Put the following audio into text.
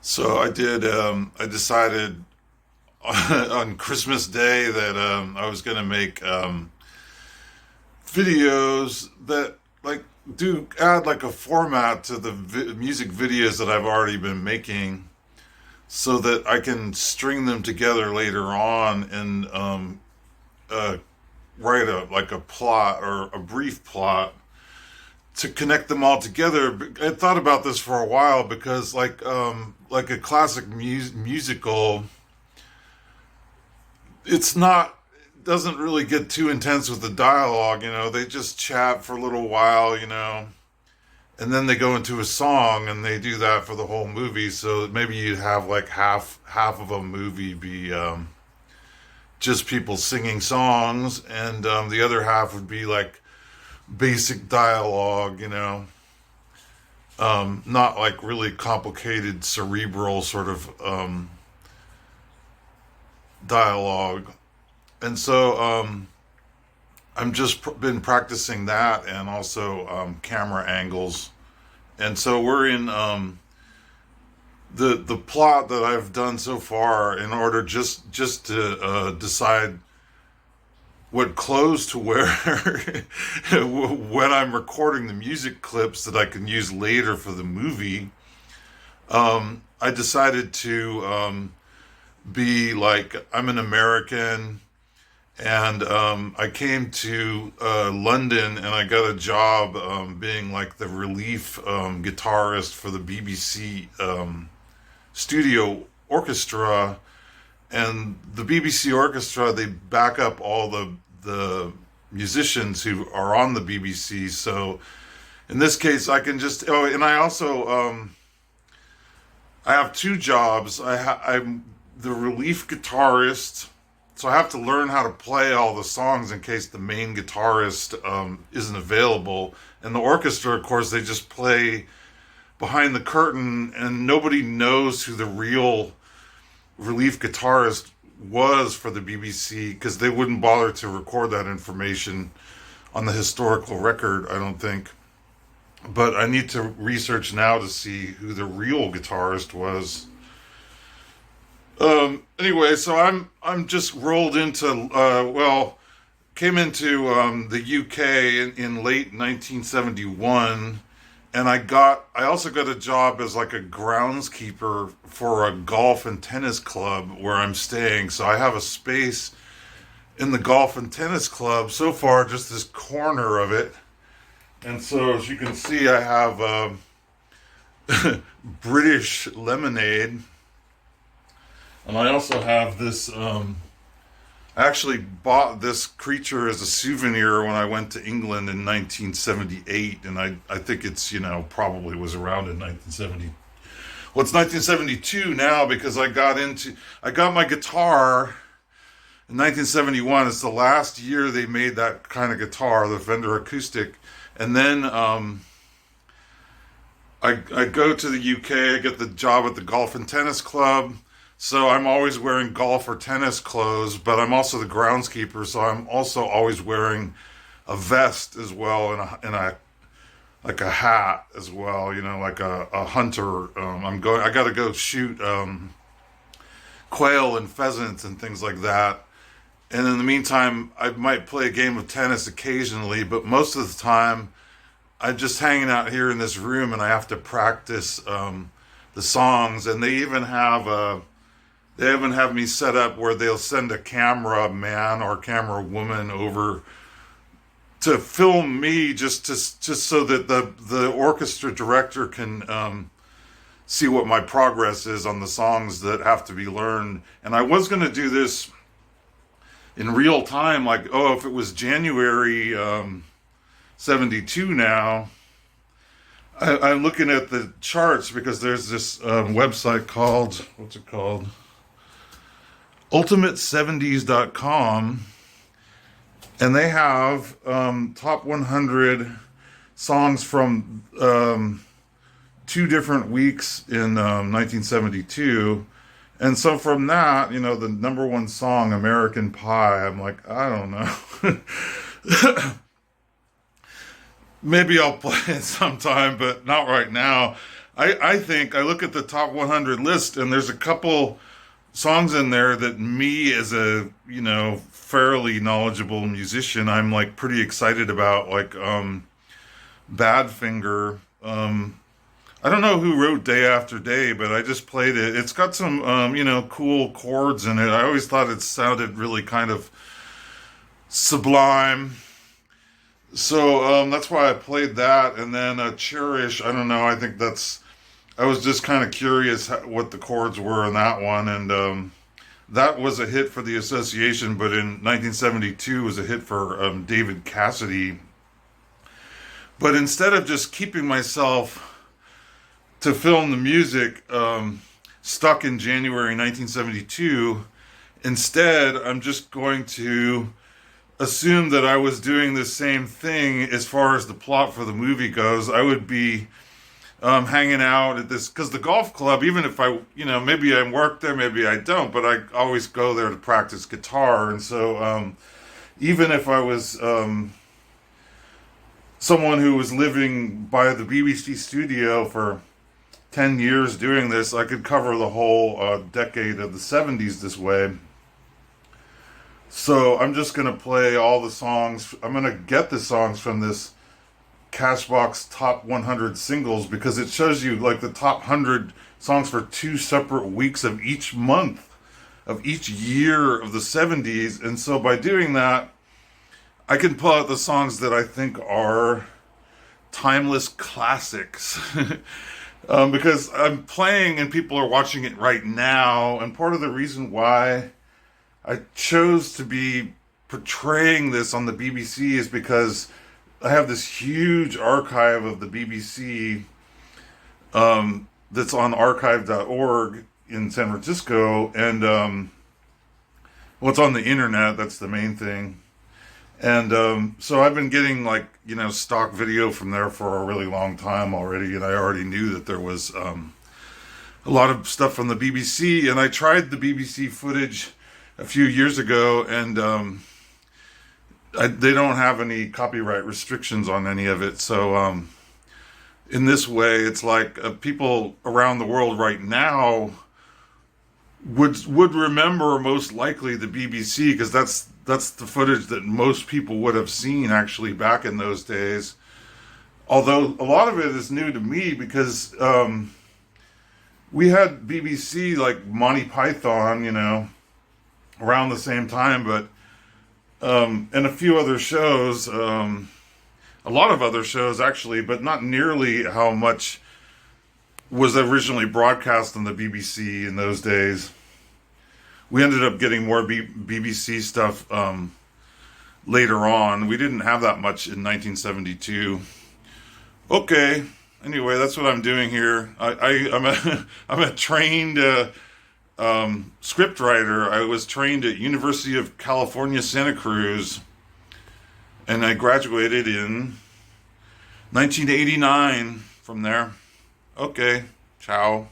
So I decided on Christmas Day that I was going to make videos that like do add like a format to the music videos that I've already been making so that I can string them together later on and uh, write a plot or a brief plot to connect them all together. I thought about this for a while because like a classic musical, it's not doesn't really get too intense with the dialogue. They just chat for a little while, and then they go into a song, and they do that for the whole movie. So maybe you'd have like half of a movie be just people singing songs, and the other half would be like basic dialogue, not like really complicated cerebral sort of dialogue. And so I'm just been practicing that, and also camera angles. And so we're in the plot that I've done so far in order just to decide what clothes to wear when I'm recording the music clips that I can use later for the movie. I decided to be like, I'm an American, and I came to London, and I got a job being like the relief guitarist for the BBC studio orchestra. And the BBC orchestra, they back up all the musicians who are on the BBC. So in this case, I can just and I also I have two jobs. I'm the relief guitarist, so I have to learn how to play all the songs in case the main guitarist isn't available. And the orchestra, of course, they just play behind the curtain, and nobody knows who the real relief guitarist was for the BBC, because they wouldn't bother to record that information on the historical record, I don't think. But I need to research now to see who the real guitarist was. Anyway, so I'm just rolled into came into the UK in late 1971, and I also got a job as like a groundskeeper for a golf and tennis club where I'm staying. So I have a space in the golf and tennis club, so far just this corner of it. And so as you can see, I have British lemonade, and I also have this I actually bought this creature as a souvenir when I went to England in 1978, and I think it's, probably was around in 1970. Well, it's 1972 now, because I got my guitar in 1971. It's the last year they made that kind of guitar, the Fender acoustic. And then I go to the UK, I get the job at the golf and tennis club. So I'm always wearing golf or tennis clothes, but I'm also the groundskeeper, so I'm also always wearing a vest as well, and a like a hat as well, like a hunter. I got to go shoot quail and pheasants and things like that. And in the meantime, I might play a game of tennis occasionally, but most of the time I'm just hanging out here in this room, and I have to practice the songs. And they even have me set up where they'll send a cameraman or camera woman over to film me, just so that the orchestra director can see what my progress is on the songs that have to be learned. And I was going to do this in real time, like, if it was January 72 now. I'm looking at the charts because there's this website called, what's it called? ultimate70s.com, and they have top 100 songs from 2 different weeks in 1972. And so from that, the number one song, American Pie, I'm like, I don't know. Maybe I'll play it sometime, but not right now. I think I look at the top 100 list, and there's a couple songs in there that me as a, fairly knowledgeable musician, I'm like pretty excited about, like Badfinger. I don't know who wrote Day After Day, but I just played it. It's got some cool chords in it. I always thought it sounded really kind of sublime. So that's why I played that. And then Cherish, I don't know, I was just kind of curious what the chords were in that one. And that was a hit for the Association, but in 1972 was a hit for David Cassidy. But instead of just keeping myself to film the music stuck in January 1972, instead I'm just going to assume that I was doing the same thing as far as the plot for the movie goes. I would be hanging out at this, because the golf club, even if I, maybe I work there, maybe I don't, but I always go there to practice guitar. And so even if I was someone who was living by the BBC studio for 10 years doing this, I could cover the whole decade of the 70s this way. So I'm just going to play all the songs. I'm going to get the songs from this Cashbox Top 100 Singles, because it shows you like the top 100 songs for 2 separate weeks of each month of each year of the 70s. And so by doing that, I can pull out the songs that I think are timeless classics. Because I'm playing and people are watching it right now. And part of the reason why I chose to be portraying this on the BBC is because I have this huge archive of the BBC that's on archive.org in San Francisco. And, well, it's on the internet. That's the main thing. And so I've been getting stock video from there for a really long time already. And I already knew that there was a lot of stuff from the BBC. And I tried the BBC footage a few years ago, and they don't have any copyright restrictions on any of it. So in this way, it's like people around the world right now would remember most likely the BBC, because that's the footage that most people would have seen actually back in those days. Although a lot of it is new to me, because we had BBC like Monty Python, around the same time, but and a few other shows, a lot of other shows actually, but not nearly how much was originally broadcast on the BBC in those days. We ended up getting more BBC stuff later on. We didn't have that much in 1972. Okay, anyway, that's what I'm doing here. I'm a trained script writer. I was trained at University of California, Santa Cruz, and I graduated in 1989 from there. Okay, ciao.